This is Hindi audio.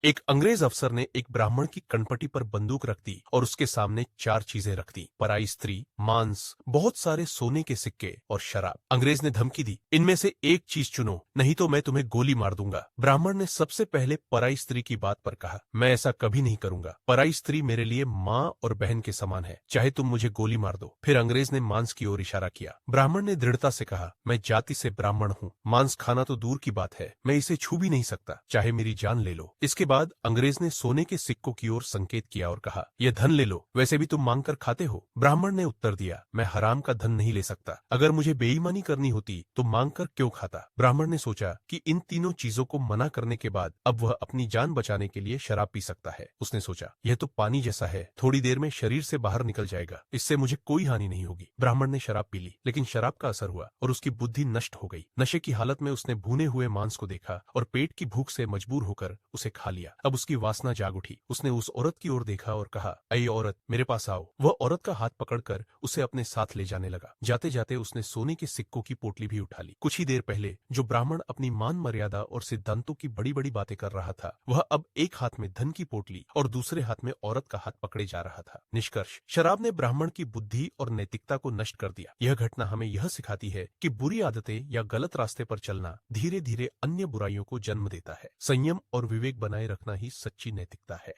एक अंग्रेज अफसर ने एक ब्राह्मण की कनपटी पर बंदूक रख दी और उसके सामने चार चीजें रख दी। पराई स्त्री, मांस, बहुत सारे सोने के सिक्के और शराब। अंग्रेज ने धमकी दी, इनमें से एक चीज चुनो, नहीं तो मैं तुम्हें गोली मार दूंगा। ब्राह्मण ने सबसे पहले पराई स्त्री की बात पर कहा, मैं ऐसा कभी नहीं करूंगा। पराई स्त्री मेरे लिए माँ और बहन के समान है, चाहे तुम मुझे गोली मार दो। फिर अंग्रेज ने मांस की ओर इशारा किया। ब्राह्मण ने दृढ़ता से कहा, मैं जाति से ब्राह्मण हूँ, मांस खाना तो दूर की बात है, मैं इसे छू भी नहीं सकता, चाहे मेरी जान ले लो। इसके बाद अंग्रेज ने सोने के सिक्कों की ओर संकेत किया और कहा, यह धन ले लो, वैसे भी तुम मांग कर खाते हो। ब्राह्मण ने उत्तर दिया, मैं हराम का धन नहीं ले सकता, अगर मुझे बेईमानी करनी होती तो मांग कर क्यों खाता। ब्राह्मण ने सोचा कि इन तीनों चीजों को मना करने के बाद अब वह अपनी जान बचाने के लिए शराब पी सकता है। उसने सोचा, यह तो पानी जैसा है, थोड़ी देर में शरीर से बाहर निकल जाएगा, इससे मुझे कोई हानि नहीं होगी। ब्राह्मण ने शराब पी ली, लेकिन शराब का असर हुआ और उसकी बुद्धि नष्ट हो गई। नशे की हालत में उसने भुने हुए मांस को देखा और पेट की भूख से मजबूर होकर उसे खा लिया। अब उसकी वासना जाग उठी। उसने उस औरत की ओर देखा और कहा, अये औरत, मेरे पास आओ। वह औरत का हाथ पकड़कर उसे अपने साथ ले जाने लगा। जाते जाते उसने सोने के सिक्कों की पोटली भी उठा ली। कुछ ही देर पहले जो ब्राह्मण अपनी मान मर्यादा और सिद्धांतों की बड़ी बड़ी बातें कर रहा था, वह अब एक हाथ में धन की पोटली और दूसरे हाथ में औरत का हाथ पकड़े जा रहा था। निष्कर्ष, शराब ने ब्राह्मण की बुद्धि और नैतिकता को नष्ट कर दिया। यह घटना हमें यह सिखाती है कि बुरी आदतें या गलत रास्ते पर चलना धीरे धीरे अन्य बुराइयों को जन्म देता है। संयम और विवेक बनाए रखना ही सच्ची नैतिकता है।